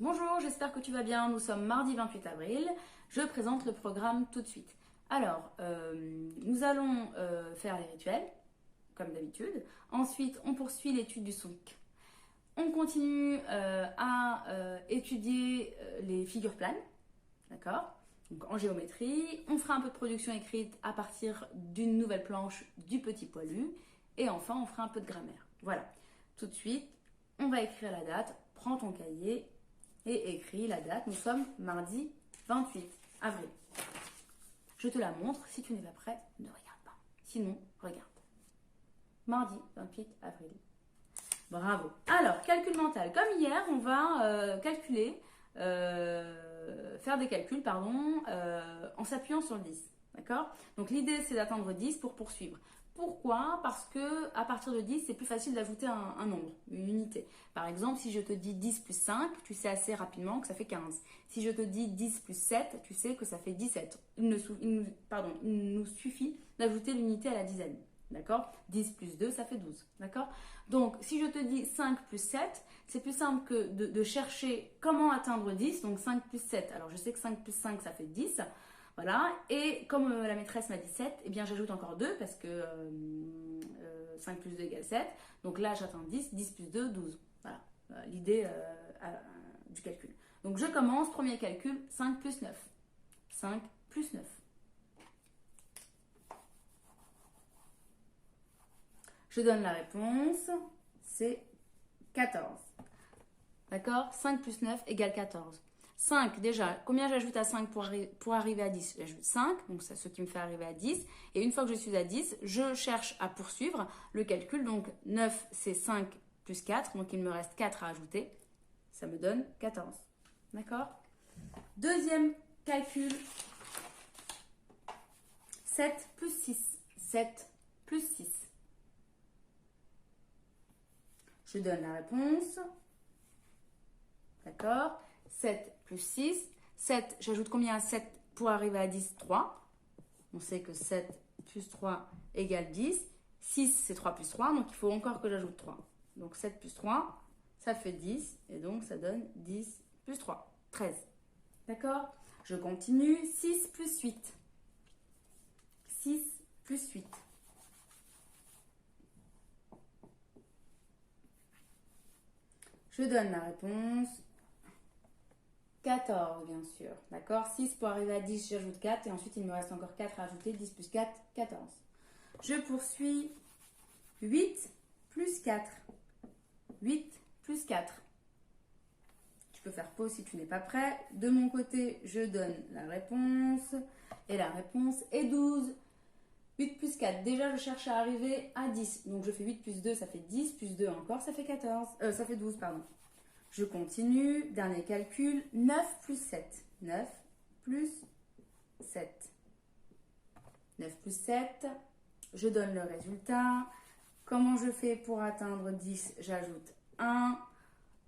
Bonjour, j'espère que tu vas bien. Nous sommes mardi 28 avril. Je présente le programme tout de suite. Alors, nous allons faire les rituels, comme d'habitude. Ensuite, on poursuit l'étude du son. On continue à étudier les figures planes, d'accord? Donc en géométrie. On fera un peu de production écrite à partir d'une nouvelle planche du petit poilu. Et enfin, on fera un peu de grammaire. Voilà. Tout de suite, on va écrire la date. Prends ton cahier et écris la date. Nous sommes mardi 28 avril. Je te la montre. Si tu n'es pas prêt, ne regarde pas. Sinon, regarde. Mardi 28 avril. Bravo. Alors, calcul mental. Comme hier, on va calculer, faire des calculs, en s'appuyant sur le 10. D'accord? Donc, l'idée, c'est d'atteindre 10 pour poursuivre. Pourquoi? Parce que à partir de 10, c'est plus facile d'ajouter un nombre, une unité. Par exemple, si je te dis 10 plus 5, tu sais assez rapidement que ça fait 15. Si je te dis 10 plus 7, tu sais que ça fait 17. Il nous suffit d'ajouter l'unité à la dizaine. D'accord? 10 plus 2, ça fait 12. D'accord? Donc, si je te dis 5 plus 7, c'est plus simple que de chercher comment atteindre 10. Donc, 5 plus 7. Alors, je sais que 5 plus 5, ça fait 10. Voilà, et comme la maîtresse m'a dit 7, eh bien j'ajoute encore 2 parce que 5 plus 2 égale 7. Donc là j'atteins 10, 10 plus 2, 12. Voilà, l'idée du calcul. Donc je commence, premier calcul, 5 plus 9. 5 plus 9. Je donne la réponse, c'est 14. D'accord? 5 plus 9 égale 14. 5, déjà, combien j'ajoute à 5 pour arriver à 10? J'ajoute 5, donc c'est ce qui me fait arriver à 10. Et une fois que je suis à 10, je cherche à poursuivre le calcul. Donc 9, c'est 5 plus 4, donc il me reste 4 à ajouter. Ça me donne 14. D'accord? Deuxième calcul, 7 plus 6. 7 plus 6. Je donne la réponse. D'accord? 7 plus 6. 7, j'ajoute combien à 7 pour arriver à 10? 3. On sait que 7 plus 3 égale 10. 6, c'est 3 plus 3, donc il faut encore que j'ajoute 3. Donc 7 plus 3, ça fait 10, et donc ça donne 10 plus 3, 13. D'accord? Je continue. 6 plus 8. 6 plus 8. Je donne la réponse. 14, bien sûr. D'accord? 6 pour arriver à 10, j'ajoute 4. Et ensuite, il me reste encore 4 à ajouter. 10 plus 4, 14. Je poursuis. 8 plus 4. 8 plus 4. Tu peux faire pause si tu n'es pas prêt. De mon côté, je donne la réponse. Et la réponse est 12. 8 plus 4. Déjà, je cherche à arriver à 10. Donc, je fais 8 plus 2, ça fait 10. Plus 2 encore, ça fait 14. Ça fait 12, pardon. Je continue. Dernier calcul. 9 plus 7. 9 plus 7. 9 plus 7. Je donne le résultat. Comment je fais pour atteindre 10? J'ajoute 1.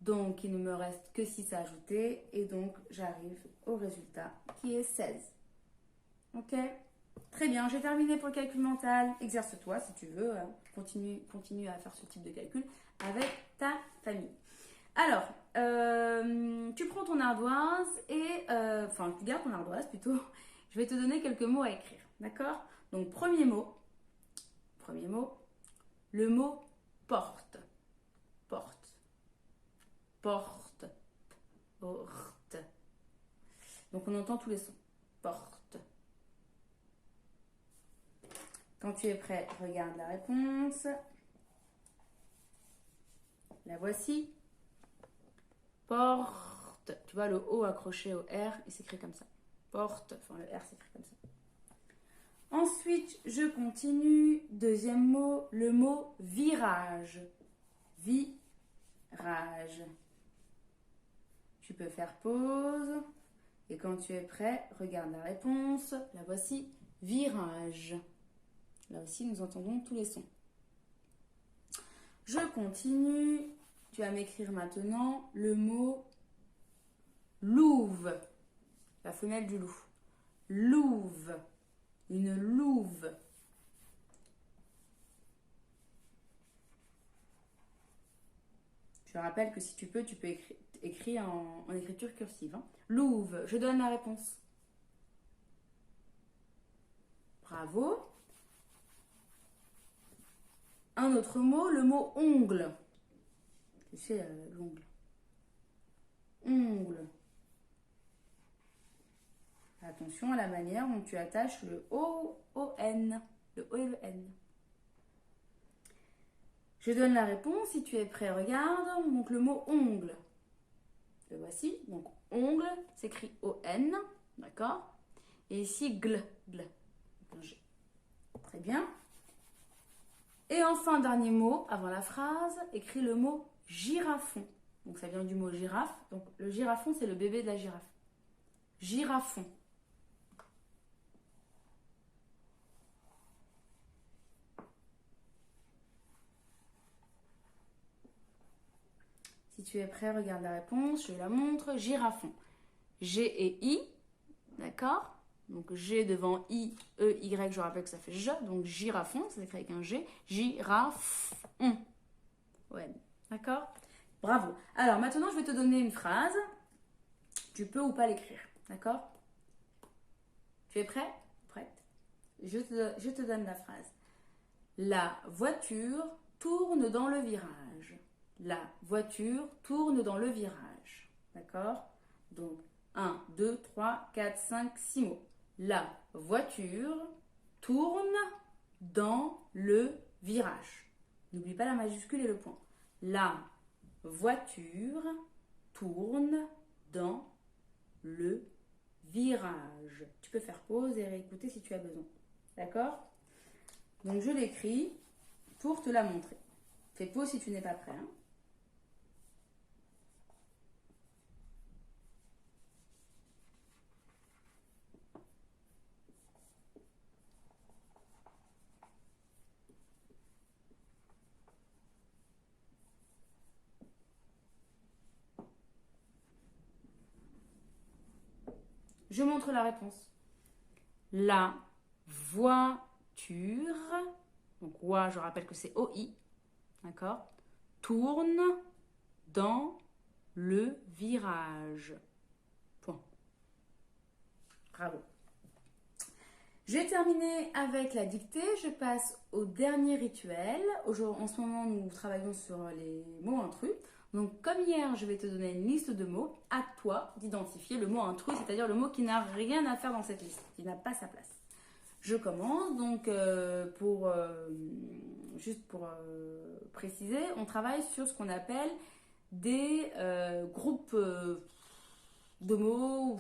Donc, il ne me reste que 6 à ajouter. Et donc, j'arrive au résultat qui est 16. Ok? Très bien. J'ai terminé pour le calcul mental. Exerce-toi si tu veux. Continue à faire ce type de calcul avec ta famille. Alors, tu prends ton ardoise et... tu gardes ton ardoise plutôt. Je vais te donner quelques mots à écrire. D'accord? Donc, premier mot. Le mot porte. Porte. Porte. Porte. Donc, on entend tous les sons. Porte. Quand tu es prêt, regarde la réponse. La voici. Porte. Tu vois, le O accroché au R, il s'écrit comme ça. Porte. Enfin, le R s'écrit comme ça. Ensuite, je continue. Deuxième mot, le mot virage. Virage. Tu peux faire pause. Et quand tu es prêt, regarde la réponse. La voici. Virage. Là aussi, nous entendons tous les sons. Je continue. Tu vas m'écrire maintenant le mot louve. La femelle du loup. Louve. Une louve. Je rappelle que si tu peux écrit en écriture cursive. Hein. Louve, je donne la réponse. Bravo. Un autre mot, le mot ongle. Tu sais, l'ongle. Ongle. Attention à la manière dont tu attaches le O-O-N. Le O et le N. Je donne la réponse. Si tu es prêt, regarde. Donc le mot ongle. Le voici. Donc ongle s'écrit O-N. D'accord. Et ici, gl. Gl. Très bien. Et enfin, dernier mot, avant la phrase, écris le mot girafon. Donc ça vient du mot girafe. Donc le girafon, c'est le bébé de la girafe. Girafon. Si tu es prêt, regarde la réponse, je la montre. Girafon. G et I, d'accord? Donc G devant I, E, Y, je rappelle que ça fait J. Donc girafon, ça s'écrit avec un G. Girafon. Ouais, d'accord? Bravo. Alors maintenant, je vais te donner une phrase. Tu peux ou pas l'écrire, d'accord? Tu es prêt? Prête? Je te donne la phrase. La voiture tourne dans le virage. La voiture tourne dans le virage. D'accord? Donc, 1, 2, 3, 4, 5, 6 mots. La voiture tourne dans le virage. N'oublie pas la majuscule et le point. La voiture tourne dans le virage. Tu peux faire pause et réécouter si tu as besoin. D'accord? Donc, je l'écris pour te la montrer. Fais pause si tu n'es pas prêt. Hein. Je montre la réponse. La voiture, donc voix, je rappelle que c'est OI, d'accord, tourne dans le virage. Point. Bravo. Je vais terminer avec la dictée. Je passe au dernier rituel. En ce moment, nous travaillons sur les mots intrus. Donc, comme hier, je vais te donner une liste de mots. À toi d'identifier le mot intrus, c'est-à-dire le mot qui n'a rien à faire dans cette liste, qui n'a pas sa place. Je commence. Donc, juste pour préciser, on travaille sur ce qu'on appelle des groupes de mots,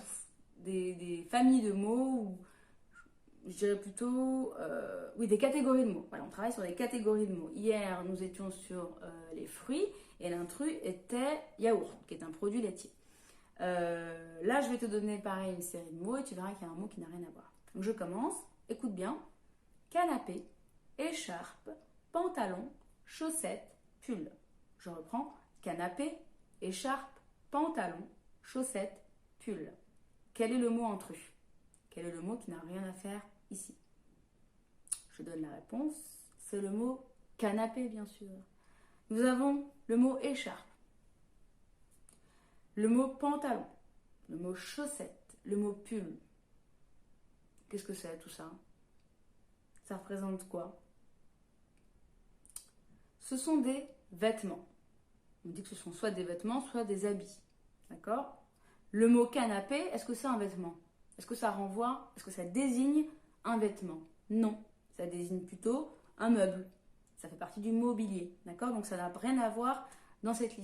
des familles de mots, je dirais plutôt, des catégories de mots. Voilà, on travaille sur des catégories de mots. Hier, nous étions sur les fruits et l'intrus était yaourt, qui est un produit laitier. Là, je vais te donner pareil une série de mots et tu verras qu'il y a un mot qui n'a rien à voir. Donc, je commence. Écoute bien. Canapé, écharpe, pantalon, chaussettes, pull. Je reprends. Canapé, écharpe, pantalon, chaussettes, pull. Quel est le mot intrus? Quel est le mot qui n'a rien à faire ici? Je donne la réponse. C'est le mot canapé, bien sûr. Nous avons le mot écharpe, le mot pantalon, le mot chaussette, le mot pull. Qu'est-ce que c'est tout ça? Ça représente quoi? Ce sont des vêtements. On dit que ce sont soit des vêtements, soit des habits. D'accord? Le mot canapé, est-ce que c'est un vêtement? Est-ce que ça renvoie, est-ce que ça désigne un vêtement? Non, ça désigne plutôt un meuble. Ça fait partie du mobilier, d'accord? Donc ça n'a rien à voir dans cette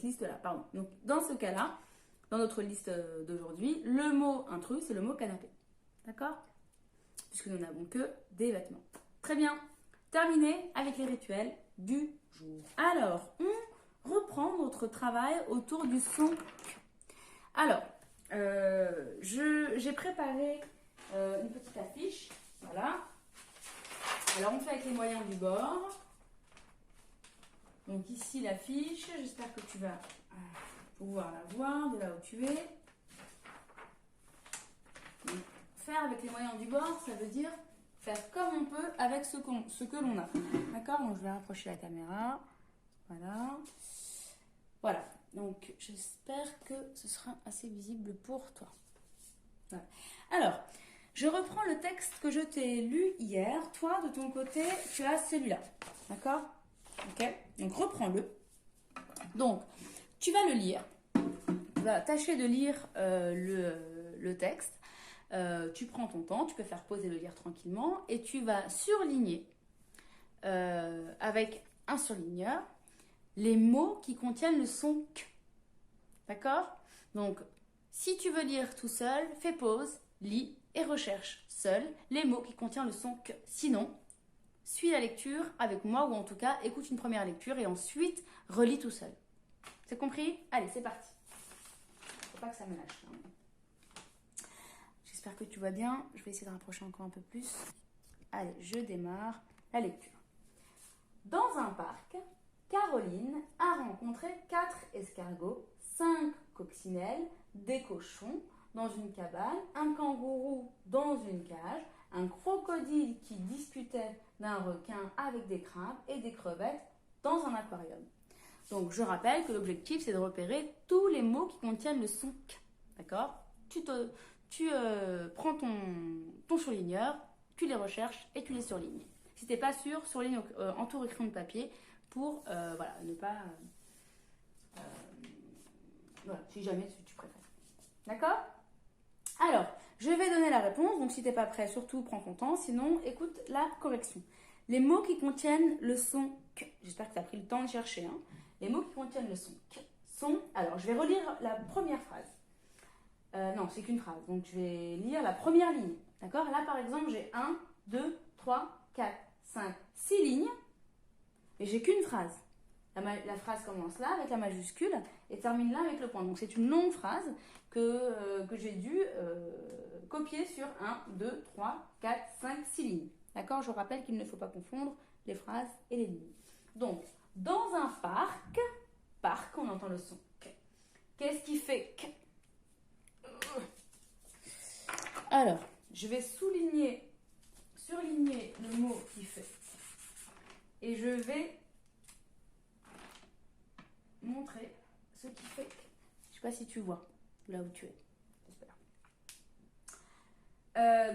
liste-là, pardon. Donc dans ce cas-là, dans notre liste d'aujourd'hui, le mot intrus, c'est le mot canapé, d'accord? Puisque nous n'avons que des vêtements. Très bien, terminé avec les rituels du jour. Alors, on reprend notre travail autour du son. Alors, j'ai préparé une petite affiche, voilà. Alors on fait avec les moyens du bord. Donc ici l'affiche, j'espère que tu vas pouvoir la voir de là où tu es. Donc, faire avec les moyens du bord, ça veut dire faire comme on peut avec ce que l'on a. D'accord? Donc je vais rapprocher la caméra. Voilà. Voilà. Donc, j'espère que ce sera assez visible pour toi. Voilà. Alors, je reprends le texte que je t'ai lu hier. Toi, de ton côté, tu as celui-là. D'accord? Ok? Donc, reprends-le. Donc, tu vas le lire. Tu vas tâcher de lire le texte. Tu prends ton temps, tu peux faire pause et le lire tranquillement. Et tu vas surligner avec un surligneur les mots qui contiennent le son K. D'accord? Donc, si tu veux lire tout seul, fais pause, lis et recherche seul les mots qui contiennent le son K. Sinon, suis la lecture avec moi ou en tout cas, écoute une première lecture et ensuite relis tout seul. C'est compris? Allez, c'est parti. Faut pas que ça me lâche. J'espère que tu vas bien. Je vais essayer de rapprocher encore un peu plus. Allez, je démarre la lecture. Dans un parc, Caroline a rencontré 4 escargots, 5 coccinelles, des cochons dans une cabane, un kangourou dans une cage, un crocodile qui discutait d'un requin avec des crabes et des crevettes dans un aquarium. Donc je rappelle que l'objectif c'est de repérer tous les mots qui contiennent le son K. D'accord? Tu prends ton surligneur, tu les recherches et tu les surlignes. Si tu n'es pas sûr, surligne entoure écran de papier pour ne pas... voilà, si jamais tu préfères. D'accord? Alors, je vais donner la réponse. Donc si tu n'es pas prêt, surtout prends ton temps. Sinon, écoute la correction. Les mots qui contiennent le son K. J'espère que tu as pris le temps de chercher. Hein. Les mots qui contiennent le son K sont... Alors, je vais relire la première phrase. Non, c'est qu'une phrase. Donc, je vais lire la première ligne. D'accord? Là, par exemple, j'ai 1, 2, 3, 4, 5, 6 lignes. Et j'ai qu'une phrase. La phrase commence là avec la majuscule et termine là avec le point. Donc, c'est une longue phrase que j'ai dû copier sur 1, 2, 3, 4, 5, 6 lignes. D'accord? Je rappelle qu'il ne faut pas confondre les phrases et les lignes. Donc, dans un parc, on entend le son K. Qu'est-ce qui fait K? Alors, je vais surligner le mot qui fait. Et je vais montrer ce qui fait. Je ne sais pas si tu vois là où tu es. J'espère.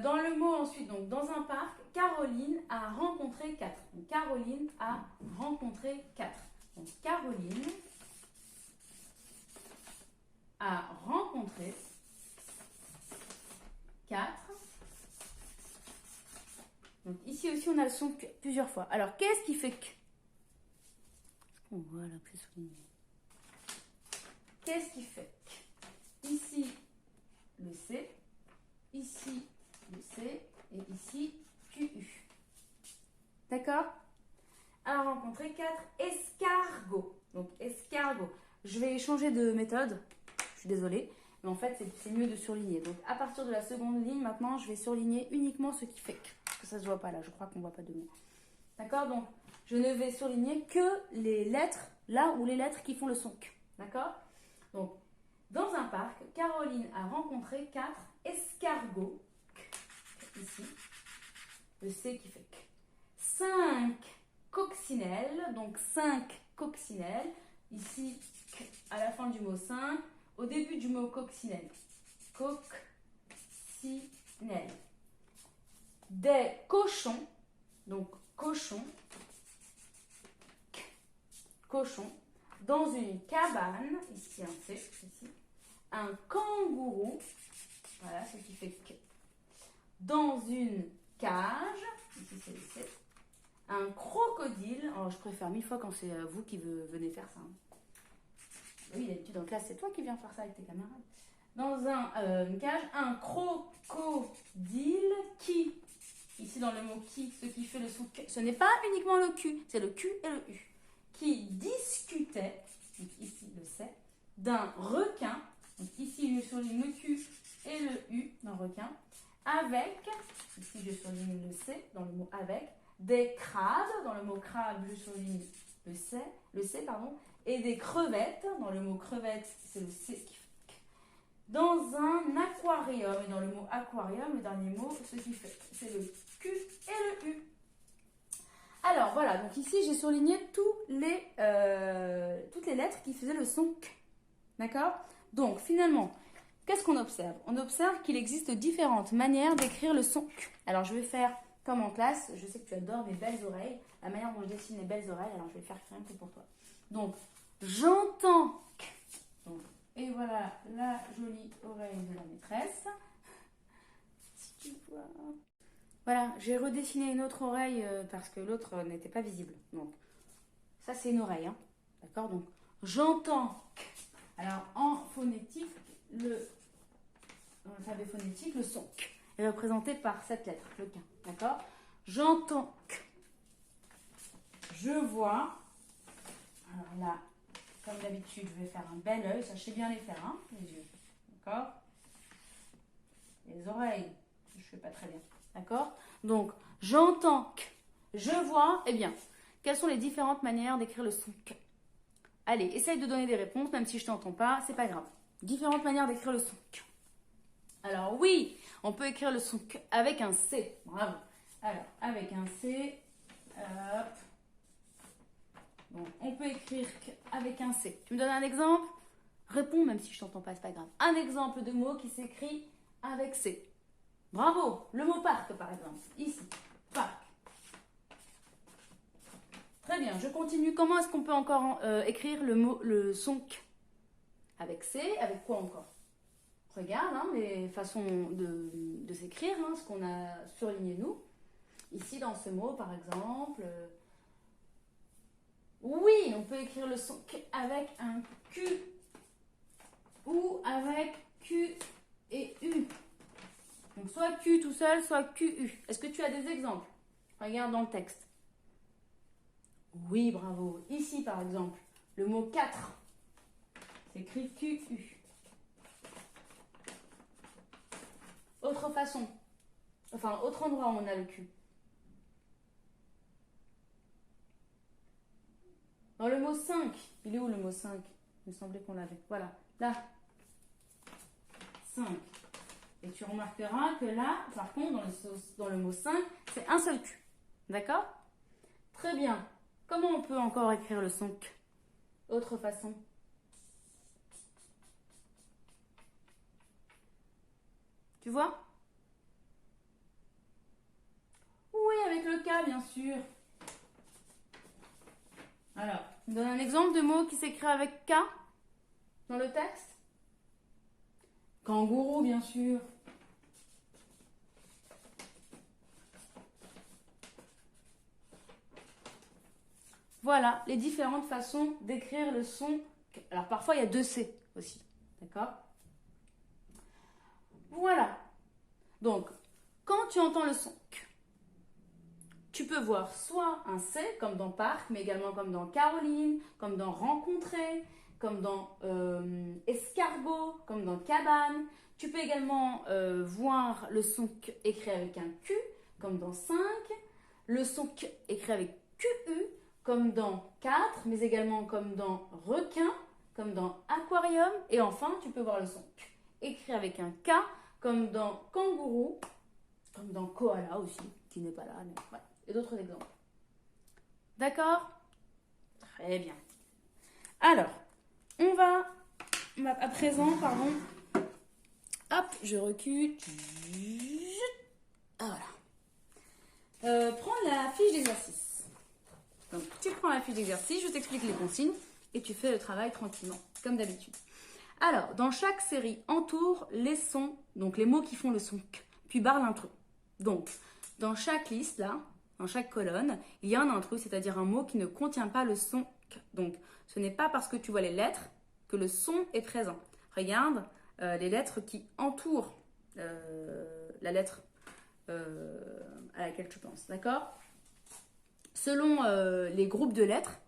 Dans le mot ensuite, donc dans un parc, Caroline a rencontré 4. Donc, Caroline a rencontré 4. Donc Caroline a rencontré 4. Donc ici aussi on a le son K plusieurs fois. Alors qu'est-ce qui fait K? Est-ce qu'on voit là que c'est souligné? Qu'est-ce qui fait K? Ici le C, ici le C et ici QU. D'accord? A rencontré 4 escargots. Donc escargots. Je vais changer de méthode. Je suis désolée. Mais en fait, c'est mieux de surligner. Donc, à partir de la seconde ligne, maintenant, je vais surligner uniquement ce qui fait que. Parce que ça ne se voit pas là. Je crois qu'on ne voit pas de mots. D'accord? Donc, je ne vais surligner que les lettres, là où les lettres qui font le son K. D'accord? Donc, dans un parc, Caroline a rencontré 4 escargots. Ici. Le C qui fait K. 5 coccinelles. Donc, 5 coccinelles. Ici, K, à la fin du mot 5. Au début du mot coccinelle. Coccinelle. Des cochons. Donc, cochon. Cochon. Dans une cabane. Ici, un C. Ici. Un kangourou. Voilà, ce qui fait que. Dans une cage. Ici, c'est le C. Un crocodile. Alors, je préfère 1000 fois quand c'est vous qui venez faire ça. Oui, d'habitude en classe, c'est toi qui viens faire ça avec tes camarades. Dans une cage, un crocodile qui, ici dans le mot qui, ce qui fait le son Q, ce n'est pas uniquement le Q, c'est le Q et le U, qui discutait, donc ici le C, d'un requin, donc ici je surligne le Q et le U d'un requin, avec, ici je surligne le C dans le mot avec, des crabes, dans le mot crabe je surligne le C, et des crevettes, dans le mot crevette, c'est le C qui fait. Dans un aquarium, et dans le mot aquarium, le dernier mot, ce qui fait, c'est le Q et le U. Alors voilà, donc ici j'ai surligné toutes les lettres qui faisaient le son K. D'accord? Donc, finalement, qu'est-ce qu'on observe? On observe qu'il existe différentes manières d'écrire le son Q. Alors, je vais faire comme en classe. Je sais que tu adores mes belles oreilles. La manière dont je dessine les belles oreilles. Alors, je vais faire rien que pour toi. Donc, j'entends Q. Donc, et voilà la jolie oreille de la maîtresse. Si tu vois. Voilà, j'ai redessiné une autre oreille parce que l'autre n'était pas visible. Donc, ça, c'est une oreille. Hein. D'accord? Donc, j'entends Q. Alors, en phonétique, dans l'alphabet phonétique, le son Q est représenté par cette lettre, le K. D'accord? J'entends Q. Je vois. Alors là, comme d'habitude, je vais faire un bel œil. Sachez bien les faire, hein, les yeux. D'accord? Les oreilles, je ne fais pas très bien. D'accord? Donc, j'entends Q. Je vois. Eh bien, quelles sont les différentes manières d'écrire le son Q? Allez, essaye de donner des réponses, même si je ne t'entends pas, c'est pas grave. Différentes manières d'écrire le son Q. Alors oui, on peut écrire le son Q avec un C. Bravo. Alors, avec un C, hop. Donc, on peut écrire Q avec un C. Tu me donnes un exemple? Réponds, même si je ne t'entends pas, c'est pas grave. Un exemple de mot qui s'écrit avec C. Bravo. Le mot parc, par exemple. Ici, parc. Très bien, je continue. Comment est-ce qu'on peut encore écrire le son Q? Avec C, avec quoi encore? Regarde hein, les façons de s'écrire, hein, ce qu'on a surligné nous. Ici, dans ce mot, par exemple, oui, on peut écrire le son Q avec un Q ou avec Q et U. Donc, soit Q tout seul, soit QU. Est-ce que tu as des exemples? Regarde dans le texte. Oui, bravo. Ici, par exemple, le mot 4 s'écrit QU. Autre façon. Enfin, autre endroit où on a le Q. Dans le mot 5. Il est où le mot 5? Il me semblait qu'on l'avait. Voilà. Là. 5. Et tu remarqueras que là, par contre, dans le mot 5, c'est un seul Q. D'accord? Très bien. Comment on peut encore écrire le son Q? Autre façon. Tu vois? Oui, avec le K, bien sûr. Alors, tu me donnes un exemple de mot qui s'écrit avec K dans le texte? Kangourou, bien sûr. Voilà les différentes façons d'écrire le son. Alors parfois il y a deux C aussi, d'accord? Voilà. Donc, quand tu entends le son Q, tu peux voir soit un C, comme dans parc, mais également comme dans Caroline, comme dans rencontrer, comme dans escargot, comme dans cabane. Tu peux également voir le son Q écrit avec un Q, comme dans 5. Le son Q écrit avec QU, comme dans 4, mais également comme dans requin, comme dans aquarium. Et enfin, tu peux voir le son Q écrit avec un K, comme dans kangourou, comme dans koala aussi, qui n'est pas là. Mais voilà. Et d'autres exemples. D'accord? Très bien. Alors, on va à présent, pardon. Hop, je recule. Ah, voilà. Prends la fiche d'exercice. Donc, tu prends la fiche d'exercice, je t'explique les consignes et tu fais le travail tranquillement, comme d'habitude. Alors, dans chaque série, entoure les sons, donc les mots qui font le son Q, puis barre l'intrus. Donc, dans chaque liste, là, dans chaque colonne, il y a un intrus, c'est-à-dire un mot qui ne contient pas le son Q. Donc, ce n'est pas parce que tu vois les lettres que le son est présent. Regarde les lettres qui entourent la lettre à laquelle tu penses, d'accord? Selon les groupes de lettres,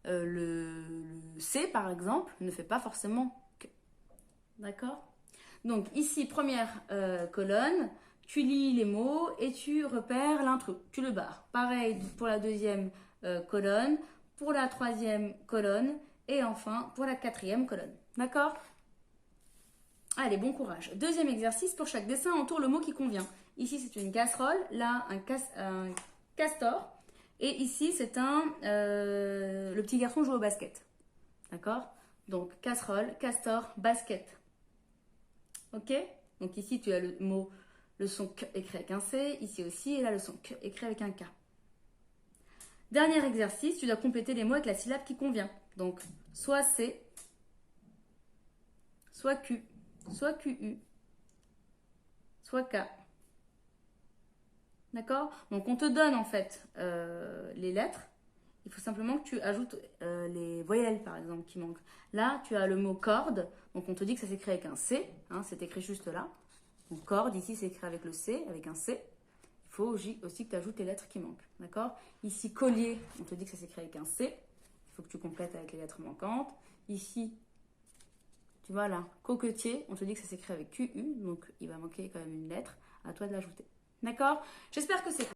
le C, par exemple, ne fait pas forcément que. D'accord? Donc, ici, première colonne, tu lis les mots et tu repères l'intrus. Tu le barres. Pareil pour la deuxième colonne, pour la troisième colonne et enfin pour la quatrième colonne. D'accord? Allez, bon courage. Deuxième exercice, pour chaque dessin, entoure le mot qui convient. Ici, c'est une casserole. Là, un castor. Et ici, c'est le petit garçon joue au basket. D'accord? Donc, casserole, castor, basket. Ok? Donc ici, tu as le son K écrit avec un C. Ici aussi, et là, le son K écrit avec un K. Dernier exercice, tu dois compléter les mots avec la syllabe qui convient. Donc, soit C, soit Q, soit QU, soit K. D'accord? Donc, on te donne en fait les lettres. Il faut simplement que tu ajoutes les voyelles, par exemple, qui manquent. Là, tu as le mot corde. Donc, on te dit que ça s'écrit avec un C. Hein, c'est écrit juste là. Donc, corde, ici, c'est écrit avec le C, avec un C. Il faut aussi que tu ajoutes les lettres qui manquent. D'accord? Ici, collier, on te dit que ça s'écrit avec un C. Il faut que tu complètes avec les lettres manquantes. Ici, tu vois là, coquetier, on te dit que ça s'écrit avec QU. Donc, il va manquer quand même une lettre. À toi de l'ajouter. D'accord? J'espère que c'est